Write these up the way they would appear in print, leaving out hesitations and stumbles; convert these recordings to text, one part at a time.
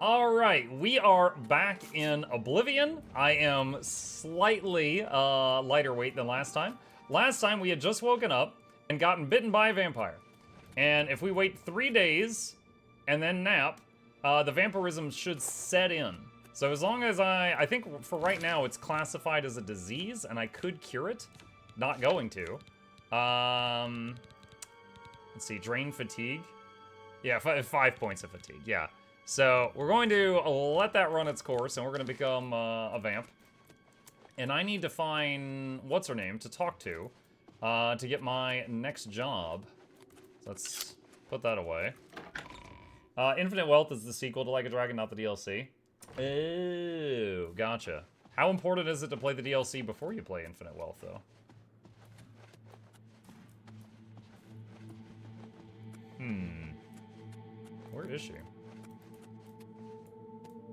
Alright, we are back in Oblivion. I am slightly lighter weight than last time. Last time we had just woken up and gotten bitten by a vampire. And if we wait 3 days and then nap, the vampirism should set in. So as long as I think for right now it's classified as a disease and I could cure it. Not going to. Let's see, drain fatigue. Yeah, 5 points of fatigue, yeah. So we're going to let that run its course, and we're going to become a vamp. And I need to find what's her name to talk to get my next job. So let's put that away. Infinite Wealth is the sequel to Like a Dragon, not the DLC. Oh, gotcha. How important is it to play the DLC before you play Infinite Wealth, though? Where is she?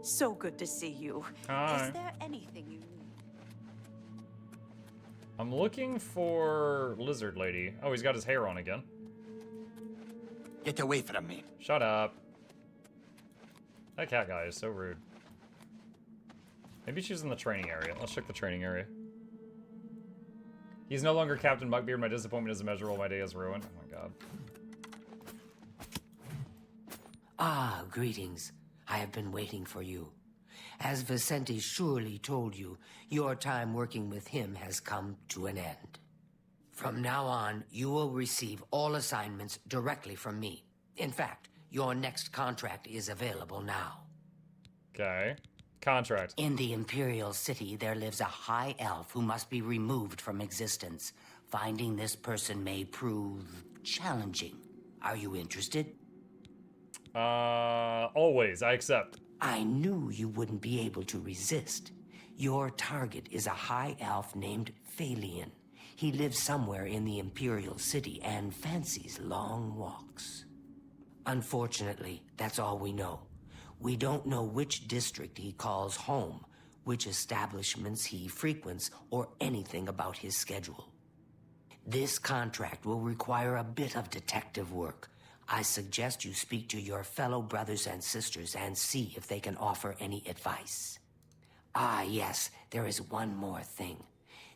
So good to see you. Hi. Is there anything you need? I'm looking for Lizard Lady. Oh, he's got his hair on again. Get away from me. Shut up. That cat guy is so rude. Maybe she's in the training area. Let's check the training area. He's no longer Captain Buckbeard. My disappointment is immeasurable. My day is ruined. Oh my god. Ah, greetings. I have been waiting for you. As Vicente surely told you, your time working with him has come to an end. From now on, you will receive all assignments directly from me. In fact, your next contract is available now. Okay. Contract. In the Imperial City, there lives a high elf who must be removed from existence. Finding this person may prove challenging. Are you interested? Always. I accept. I knew you wouldn't be able to resist. Your target is a high elf named Phalion. He lives somewhere in the Imperial City and fancies long walks. Unfortunately, that's all we know. We don't know which district he calls home, which establishments he frequents, or anything about his schedule. This contract will require a bit of detective work. I suggest you speak to your fellow brothers and sisters and see if they can offer any advice. Ah, yes, there is one more thing.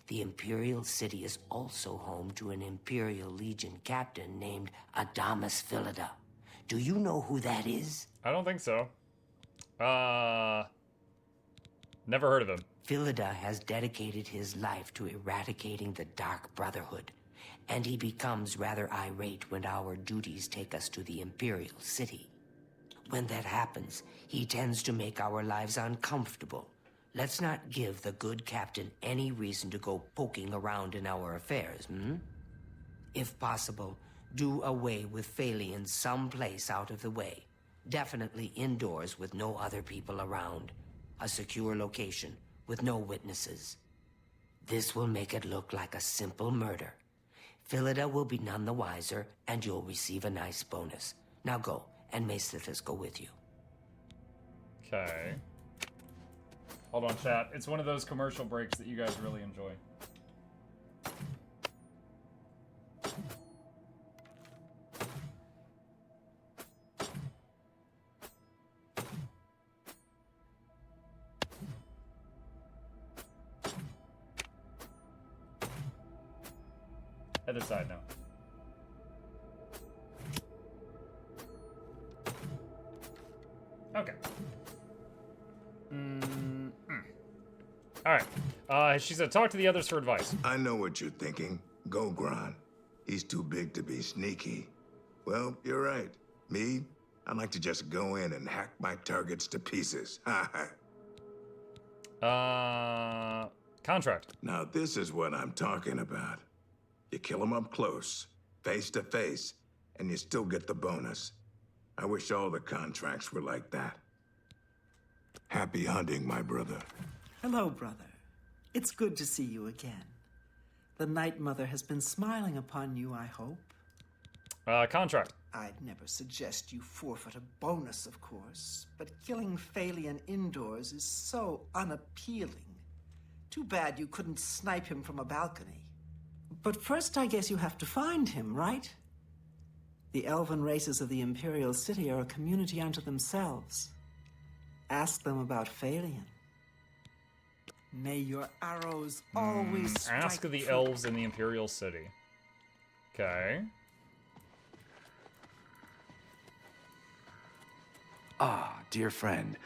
The Imperial City is also home to an Imperial Legion captain named Adamus Philida. Do you know who that is? I don't think so. Never heard of him. Philida has dedicated his life to eradicating the Dark Brotherhood, and he becomes rather irate when our duties take us to the Imperial City. When that happens, he tends to make our lives uncomfortable. Let's not give the good captain any reason to go poking around in our affairs, If possible, do away with Phalion someplace out of the way. Definitely indoors with no other people around. A secure location with no witnesses. This will make it look like a simple murder. Philida will be none the wiser, and you'll receive a nice bonus. Now go, and may Sithis go with you. Okay. Hold on, chat. It's one of those commercial breaks that you guys really enjoy. Other side now. Okay. Alright. She said talk to the others for advice. I know what you're thinking. Go, Gron. He's too big to be sneaky. Well, you're right. Me, I like to just go in and hack my targets to pieces. Contract. Now this is what I'm talking about. You kill them up close, face to face, and you still get the bonus. I wish all the contracts were like that. Happy hunting, my brother. Hello, brother. It's good to see you again. The Night Mother has been smiling upon you, I hope. Contract. I'd never suggest you forfeit a bonus, of course, but killing Phalion indoors is so unappealing. Too bad you couldn't snipe him from a balcony. But first, I guess you have to find him, right? The elven races of the Imperial City are a community unto themselves. Ask them about Phalion. May your arrows always strike Ask the true. elves in the Imperial City. Okay. Ah, dear friend,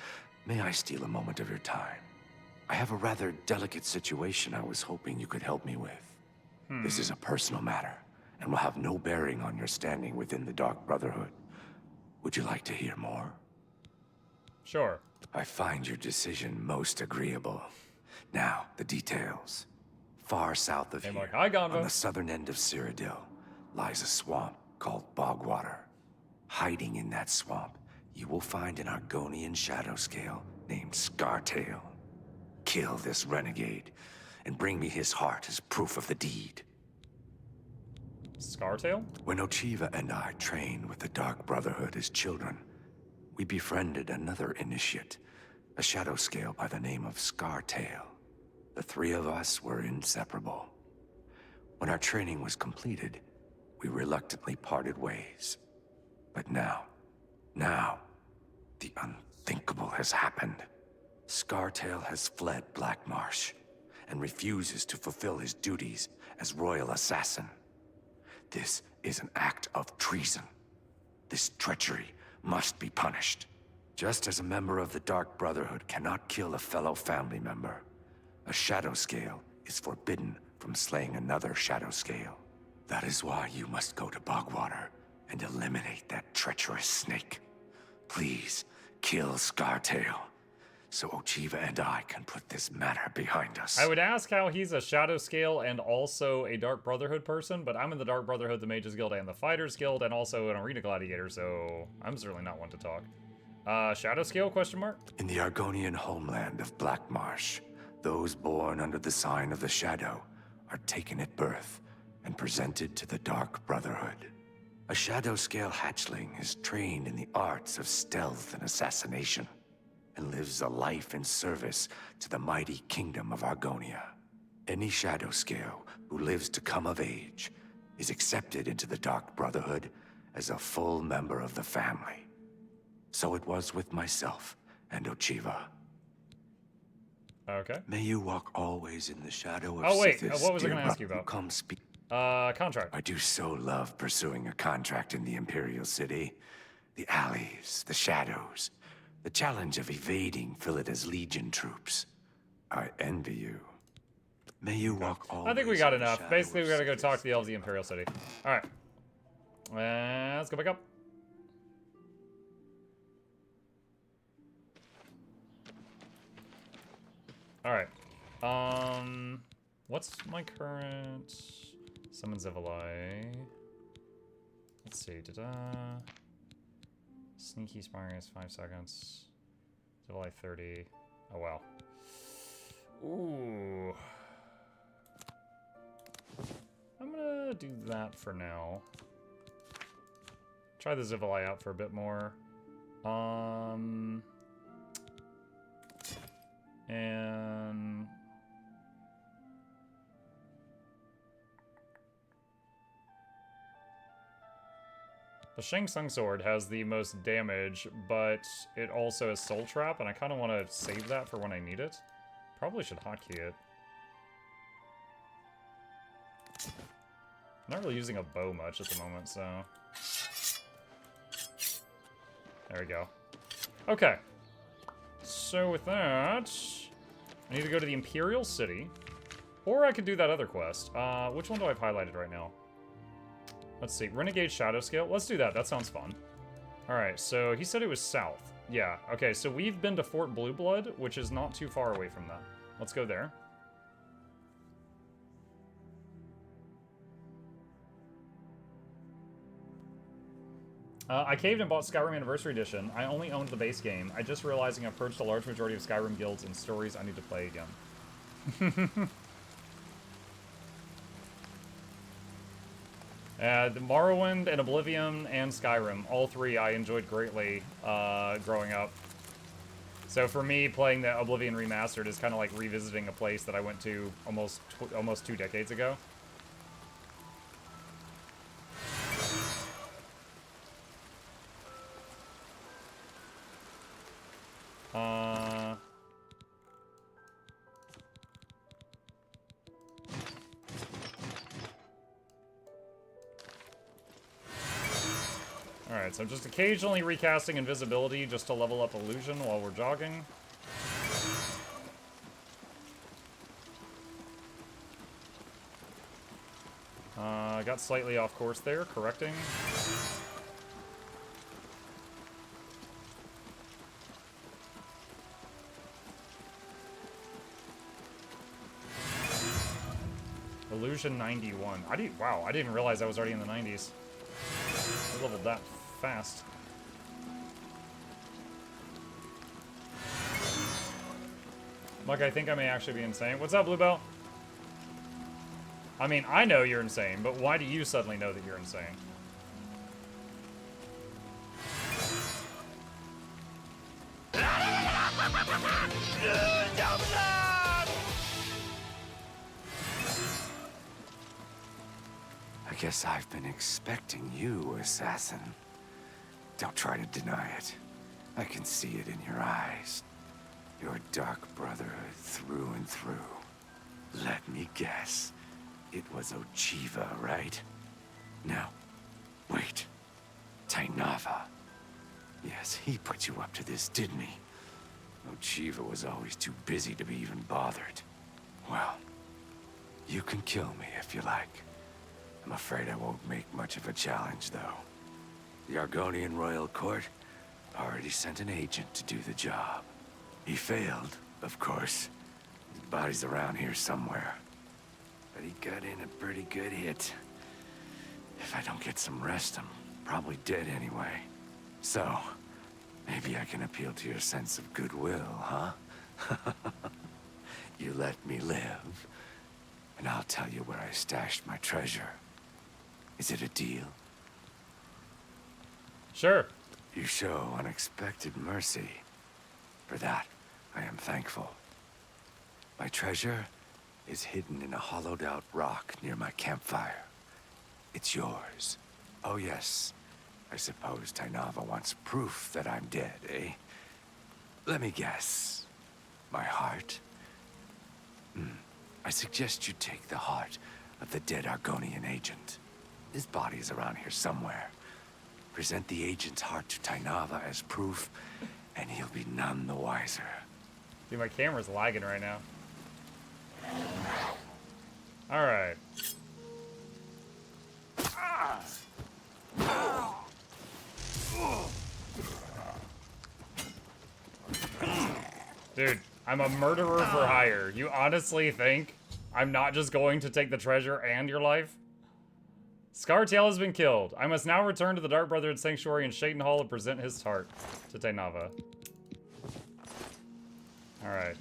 may I steal a moment of your time? I have a rather delicate situation I was hoping you could help me with. This is a personal matter, and will have no bearing on your standing within the Dark Brotherhood. Would you like to hear more? Sure. I find your decision most agreeable. Now, the details. Far south of Hey, here, Mark. Hi, Gonvo. on the southern end of Cyrodiil, lies a swamp called Bogwater. Hiding in that swamp, you will find an Argonian shadow scale named Scartail. Kill this renegade, and bring me his heart as proof of the deed. Scartail? When Ochiva and I trained with the Dark Brotherhood as children, we befriended another initiate, a shadow scale by the name of Scartail. The three of us were inseparable. When our training was completed, we reluctantly parted ways. But now, the unthinkable has happened. Scartail has fled Black Marsh and refuses to fulfill his duties as royal assassin. This is an act of treason. This treachery must be punished. Just as a member of the Dark Brotherhood cannot kill a fellow family member, a shadow scale is forbidden from slaying another shadow scale. That is why you must go to Bogwater and eliminate that treacherous snake. Please, kill Scartail, so Ochiva and I can put this matter behind us. I would ask how he's a Shadow Scale and also a Dark Brotherhood person, but I'm in the Dark Brotherhood, the Mages Guild, and the Fighters Guild, and also an Arena Gladiator, so I'm certainly not one to talk. Shadow Scale, question mark? In the Argonian homeland of Black Marsh, those born under the sign of the Shadow are taken at birth and presented to the Dark Brotherhood. A Shadow Scale hatchling is trained in the arts of stealth and assassination, and lives a life in service to the mighty kingdom of Argonia. Any Shadow Scale who lives to come of age is accepted into the Dark Brotherhood as a full member of the family. So it was with myself and Ochiva. Okay. May you walk always in the shadow of Oh, wait, Sithis, what was I dear gonna ask you brother, about? who come speak. Contract. I do so love pursuing a contract in the Imperial City. The alleys, the shadows, the challenge of evading Philida's Legion troops. I envy you. May you walk always I think we got in the enough. shadow Basically, of we gotta go Sithis, talk to the elves of the dear Imperial brother. City. Alright. Let's go back up. Alright. What's my current... Summon Zivali. Let's see, Sneaky sparring is 5 seconds. Zivali 30. Oh, wow. Ooh. I'm gonna do that for now. Try the Zivali out for a bit more. And... the Shang Tsung sword has the most damage, but it also has Soul Trap, and I kind of want to save that for when I need it. Probably should hotkey it. I'm not really using a bow much at the moment, so... there we go. Okay. So with that, I need to go to the Imperial City. Or I could do that other quest. Which one do I have highlighted right now? Let's see. Renegade Shadow Scale. Let's do that. That sounds fun. Alright, so he said it was south. Yeah, okay, so we've been to Fort Blue Blood, which is not too far away from that. Let's go there. I caved and bought Skyrim Anniversary Edition. I only owned the base game. I just realizing I've purged a large majority of Skyrim guilds and stories I need to play again. The Morrowind and Oblivion and Skyrim, all three I enjoyed greatly growing up. So for me, playing the Oblivion Remastered is kind of like revisiting a place that I went to almost 2 decades ago. Alright, so I'm just occasionally recasting invisibility just to level up illusion while we're jogging. I got slightly off course there, correcting. Illusion 91. Wow, I didn't realize I was already in the 90s. I leveled that fast. Muck, I think I may actually be insane. What's up, Bluebell? I mean, I know you're insane, but why do you suddenly know that you're insane? I guess I've been expecting you, assassin. Don't try to deny it. I can see it in your eyes. Your dark brotherhood through and through. Let me guess. It was Ochiva, right? Now, wait. Tainava. Yes, he put you up to this, didn't he? Ochiva was always too busy to be even bothered. Well, you can kill me if you like. I'm afraid I won't make much of a challenge, though. The Argonian Royal Court already sent an agent to do the job. He failed, of course. His body's around here somewhere. But he got in a pretty good hit. If I don't get some rest, I'm probably dead anyway. So, maybe I can appeal to your sense of goodwill, huh? You let me live, and I'll tell you where I stashed my treasure. Is it a deal? Sure. You show unexpected mercy. For that, I am thankful. My treasure is hidden in a hollowed-out rock near my campfire. It's yours. Oh yes, I suppose Tainava wants proof that I'm dead, eh? Let me guess. My heart? I suggest you take the heart of the dead Argonian agent. His body is around here somewhere. Present the agent's heart to Tainava as proof, and he'll be none the wiser. Dude, my camera's lagging right now. Alright. Dude, I'm a murderer for hire. You honestly think I'm not just going to take the treasure and your life? Scartail has been killed. I must now return to the Dark Brotherhood Sanctuary in Shaitan Hall and present his heart to Tainava. Alright.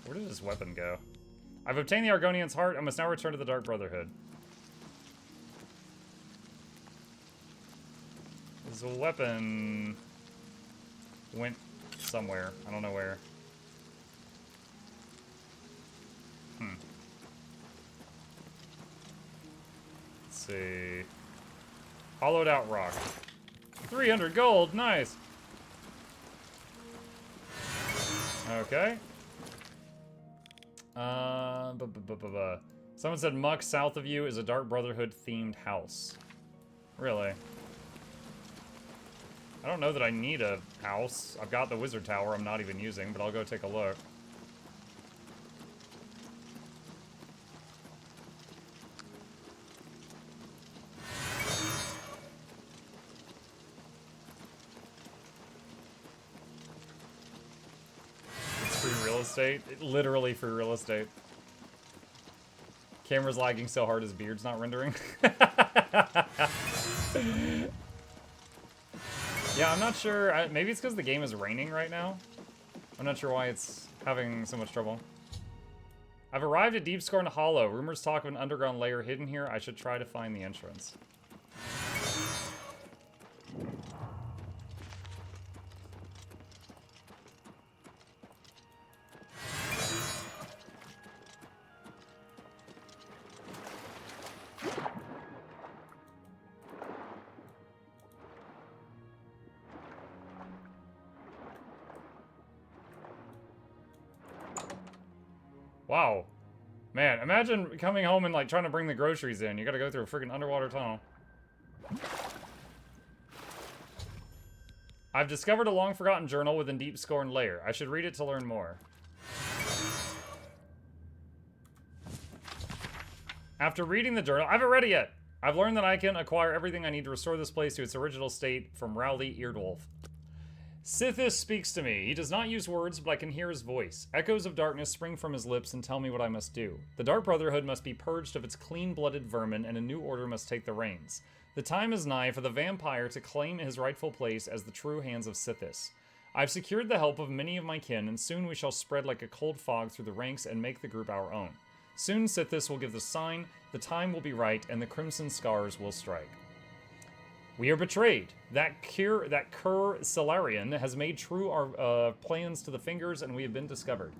Where did his weapon go? I've obtained the Argonian's heart. I must now return to the Dark Brotherhood. His weapon went somewhere. I don't know where. Let's see. Hollowed out rock. 300 gold. Nice. Okay. Someone said Muck south of you is a Dark Brotherhood themed house. Really? I don't know that I need a house. I've got the wizard tower I'm not even using, but I'll go take a look. It's free real estate. Literally free real estate. Camera's lagging so hard his beard's not rendering. Yeah, I'm not sure. Maybe it's because the game is raining right now. I'm not sure why it's having so much trouble. I've arrived at Deepscorn Hollow. Rumors talk of an underground layer hidden here. I should try to find the entrance. Wow. Man, imagine coming home and, like, trying to bring the groceries in. You gotta go through a freaking underwater tunnel. I've discovered a long-forgotten journal within Deep Scorn Lair. I should read it to learn more. After reading the journal, I haven't read it yet. I've learned that I can acquire everything I need to restore this place to its original state from Rowley Eardwolf. Sithis speaks to me. He does not use words, but I can hear his voice. Echoes of darkness spring from his lips and tell me what I must do. The Dark Brotherhood must be purged of its clean-blooded vermin, and a new order must take the reins. The time is nigh for the vampire to claim his rightful place as the true hands of Sithis. I've secured the help of many of my kin, and soon we shall spread like a cold fog through the ranks and make the group our own. Soon Sithis will give the sign, the time will be right, and the crimson scars will strike. We are betrayed. That Cur Solarian has made true our plans to the fingers, and we have been discovered.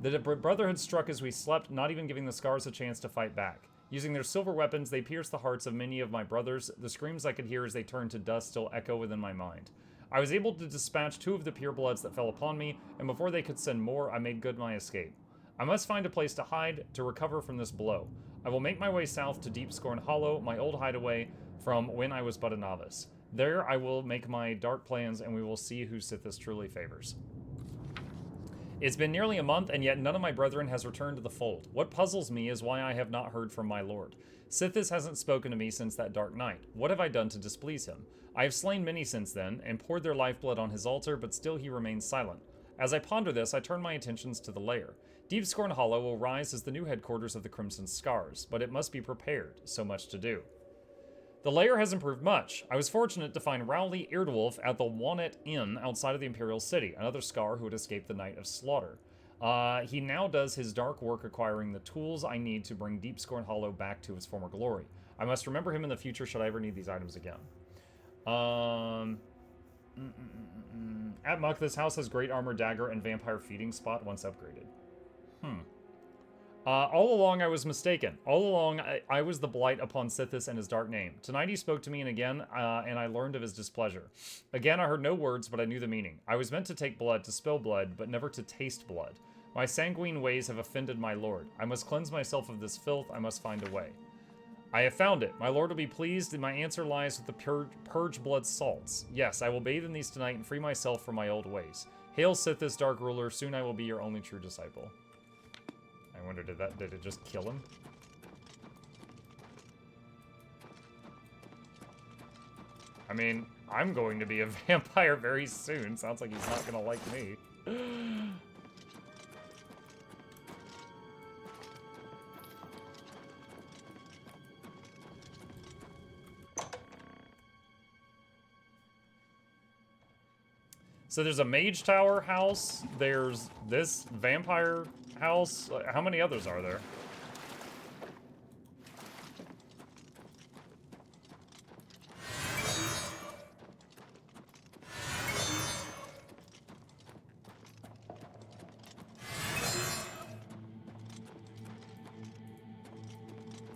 The Brotherhood struck as we slept, not even giving the scars a chance to fight back. Using their silver weapons, they pierced the hearts of many of my brothers. The screams I could hear as they turned to dust still echo within my mind. I was able to dispatch 2 of the purebloods that fell upon me, and before they could send more, I made good my escape. I must find a place to hide, to recover from this blow. I will make my way south to Deep Scorn Hollow, my old hideaway from when I was but a novice. There I will make my dark plans, and we will see who Sithis truly favors. It's been nearly a month, and yet none of my brethren has returned to the fold. What puzzles me is why I have not heard from my lord. Sithis hasn't spoken to me since that dark night. What have I done to displease him? I have slain many since then, and poured their lifeblood on his altar, but still he remains silent. As I ponder this, I turn my attentions to the lair. Deep Scorn Hollow will rise as the new headquarters of the Crimson Scars, but it must be prepared. So much to do. The lair has improved much. I was fortunate to find Rowley Eardwolf at the Walnut Inn outside of the Imperial City, another Scar who had escaped the Night of Slaughter. He now does his dark work acquiring the tools I need to bring Deep Scorn Hollow back to its former glory. I must remember him in the future should I ever need these items again. At Muck, this house has great armor dagger and vampire feeding spot once upgraded. All along I was mistaken. All along I was the blight upon Sithis and his dark name. Tonight he spoke to me and I learned of his displeasure. Again I heard no words, but I knew the meaning. I was meant to take blood, to spill blood, but never to taste blood. My sanguine ways have offended my lord. I must cleanse myself of this filth. I must find a way. I have found it. My lord will be pleased, and my answer lies with the purge blood salts. Yes, I will bathe in these tonight and free myself from my old ways. Hail Sithis, dark ruler. Soon I will be your only true disciple. I wonder, did it just kill him? I mean, I'm going to be a vampire very soon. Sounds like he's not gonna like me. So there's a mage tower house, there's this vampire house. How many others are there?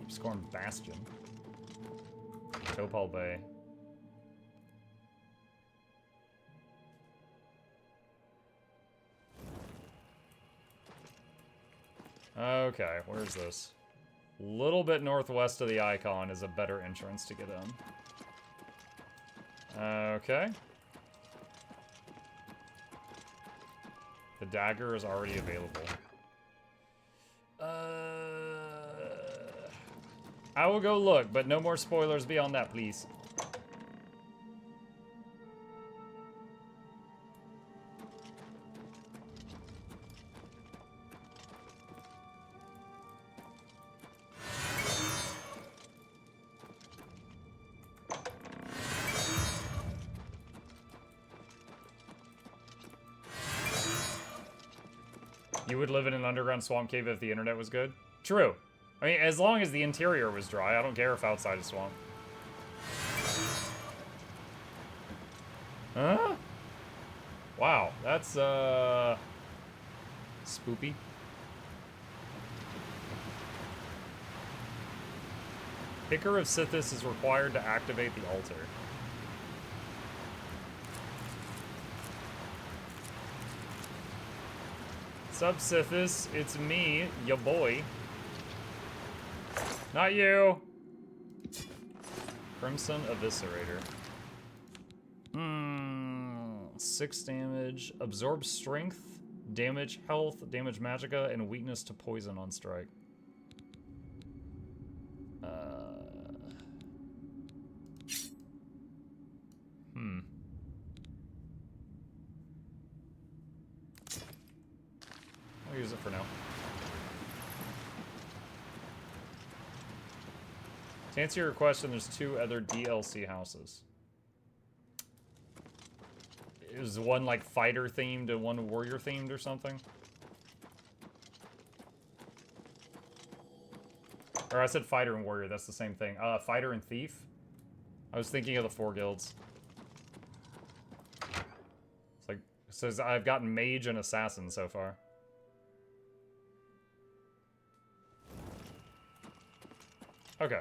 Deep Scorn Bastion. Topal Bay. Okay, where's this? A little bit northwest of the icon is a better entrance to get in. Okay. The dagger is already available. I will go look, but no more spoilers beyond that, please. You would live in an underground swamp cave if the internet was good? True. I mean, as long as the interior was dry, I don't care if outside is swamp. Huh? Wow, that's, spoopy. Picker of Sithis is required to activate the altar. Sup, Sithis? It's me, ya boy. Not you. Crimson Eviscerator. 6 damage. Absorb strength, damage health, damage magicka, and weakness to poison on strike. I'll use it for now. To answer your question, there's 2 other DLC houses. Is one like fighter themed and one warrior themed or something? Or I said fighter and warrior, that's the same thing. Fighter and thief? I was thinking of the 4 guilds. It's like, it says I've gotten mage and assassin so far. Okay.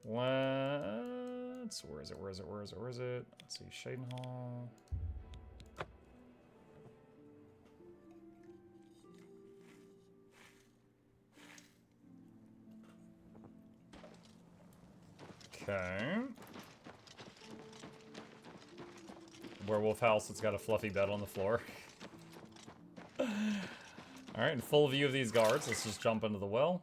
Let's, where is it? Let's see, Shaden Hall. Okay. Werewolf house, it's got a fluffy bed on the floor. Alright, in full view of these guards, let's just jump into the well.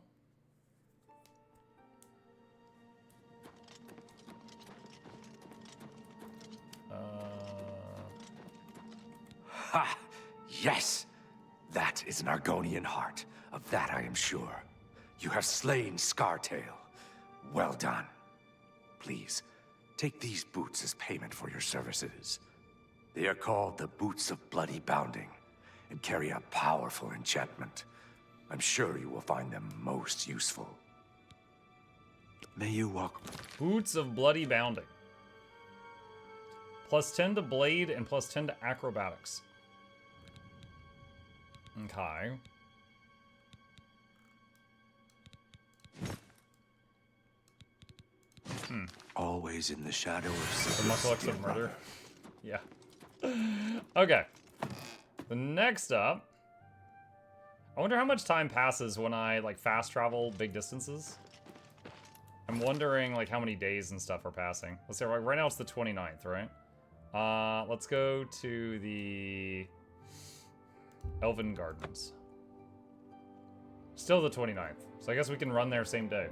Ha! Yes! That is an Argonian heart. Of that I am sure. You have slain Scartail. Well done. Please, take these boots as payment for your services. They are called the Boots of Bloody Bounding, and carry a powerful enchantment. I'm sure you will find them most useful. May you walk... Boots of Bloody Bounding. Plus 10 to blade and plus 10 to acrobatics. Okay. Always in the shadow of The Mukluk of murder. Yeah. Okay. The next up. I wonder how much time passes when I like fast travel big distances. I'm wondering like how many days and stuff are passing. Let's see, right now it's the 29th, right? Let's go to the Elven Gardens. Still the 29th. So I guess we can run there same day.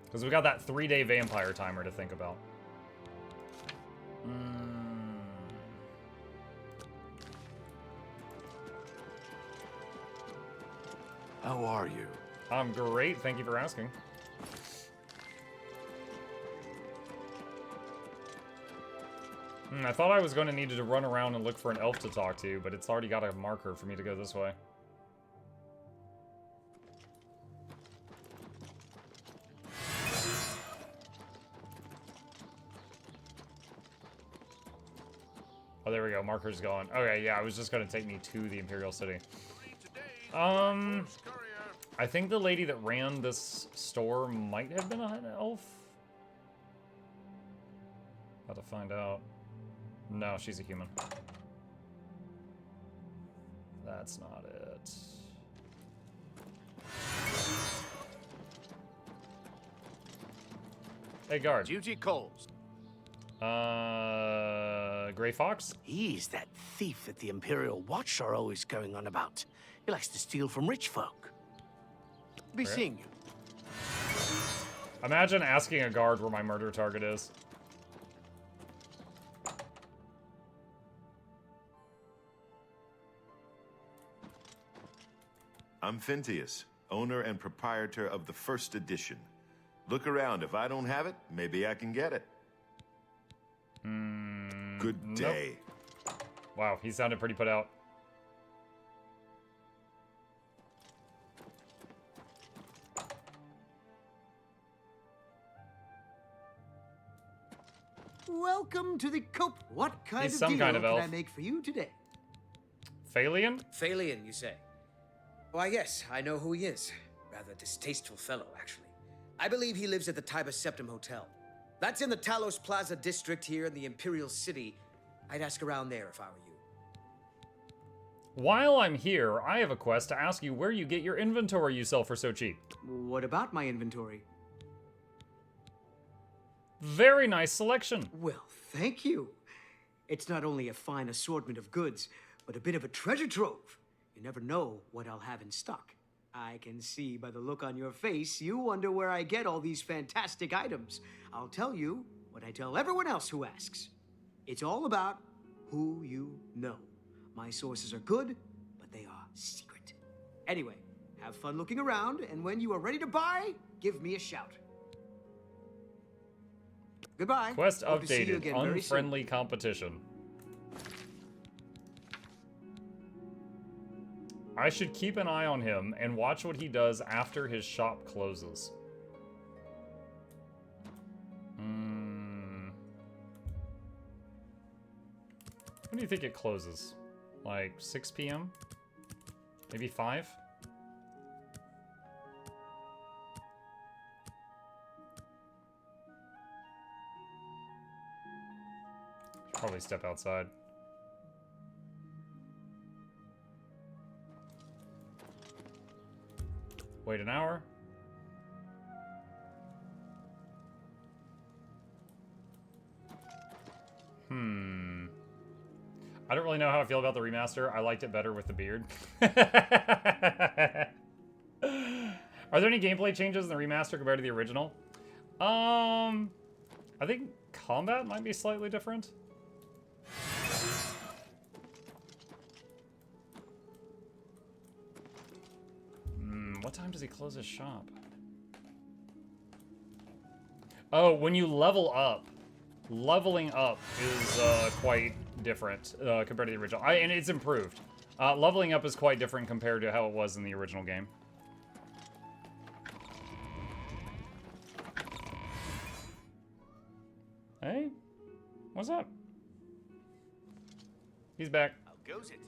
Because we got that 3-day vampire timer to think about. How are you? I'm great, thank you for asking. I thought I was going to need to run around and look for an elf to talk to, but it's already got a marker for me to go this way. Oh, there we go. Marker's going. Okay, yeah, I was just going to take me to the Imperial City. I think the lady that ran this store might have been an elf. About to find out. No, she's a human. That's not it. Hey, guard. Duty calls. Gray Fox? He's that thief that the Imperial Watch are always going on about. He likes to steal from rich folk. Be seeing you. Imagine asking a guard where my murder target is. I'm Phintius, owner and proprietor of the first edition. Look around. If I don't have it, maybe I can get it. Good day. Nope. Wow, he sounded pretty put out. Welcome to the Cope. What kind He's of some deal kind of can I elf. make for you today? Phalian? Phalian, you say? Why, yes, I know who he is. Rather distasteful fellow, actually. I believe he lives at the Tiber Septim Hotel. That's in the Talos Plaza district here in the Imperial City. I'd ask around there if I were you. While I'm here, I have a quest to ask you where you get your inventory you sell for so cheap. What about my inventory? Very nice selection. Well, thank you. It's not only a fine assortment of goods, but a bit of a treasure trove. You never know what I'll have in stock. I can see by the look on your face, you wonder where I get all these fantastic items. I'll tell you what I tell everyone else who asks. It's all about who you know. My sources are good, but they are secret. Anyway, have fun looking around, and when you are ready to buy, give me a shout. Goodbye. Quest Hope to see you updated. again very soon. Unfriendly competition. I should keep an eye on him and watch what he does after his shop closes. When do you think it closes? Like 6 p.m.? Maybe 5? Should probably step outside. Wait an hour. I don't really know how I feel about the remaster. I liked it better with the beard. Are there any gameplay changes in the remaster compared to the original? I think combat might be slightly different. What time does he close his shop? Oh, when you level up. Leveling up is quite different compared to the original. And it's improved. Leveling up is quite different compared to how it was in the original game. Hey? What's up? He's back. How goes it?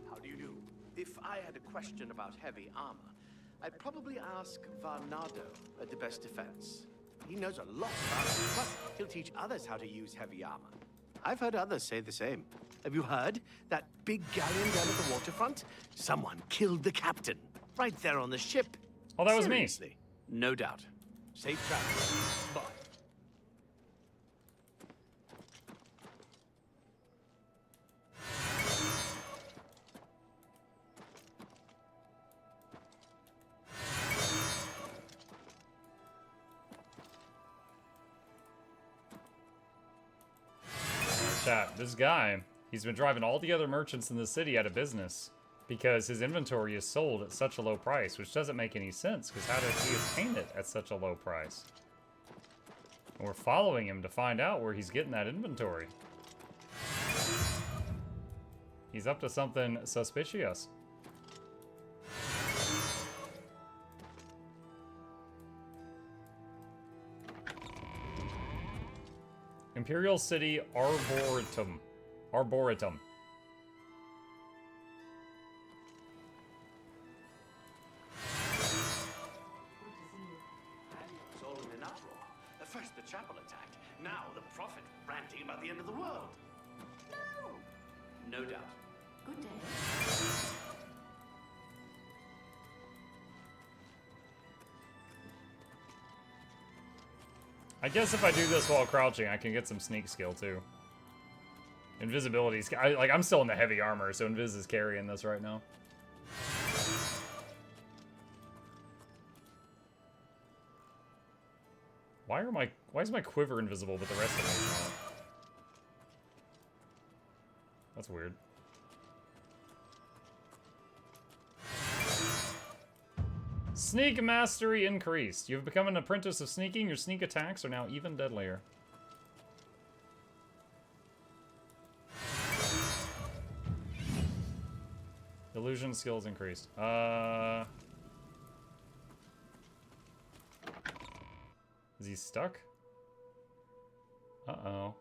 How do you do? If I had a question about heavy armor, I'd probably ask Varnado at the best defense. He knows a lot about it. Plus, he'll teach others how to use heavy armor. I've heard others say the same. Have you heard? That big galleon down at the waterfront? Someone killed the captain. Right there on the ship. Oh, that was Seriously. me. No doubt. Safe travels. Bye. Chat, this guy, he's been driving all the other merchants in the city out of business because his inventory is sold at such a low price, which doesn't make any sense because how does he obtain it at such a low price? And we're following him to find out where he's getting that inventory. He's up to something suspicious. Imperial City Arboretum. Arboretum. It's all in an uproar. First the chapel attacked, now the prophet ranting about the end of the world. No doubt. Good day. I guess if I do this while crouching, I can get some sneak skill too. Invisibility's... I'm still in the heavy armor, so Invis is carrying this right now. Why is my quiver invisible, but the rest of me is not? That's weird. Sneak mastery increased. You've become an apprentice of sneaking. Your sneak attacks are now even deadlier. Illusion skills increased. Is he stuck? Uh-oh.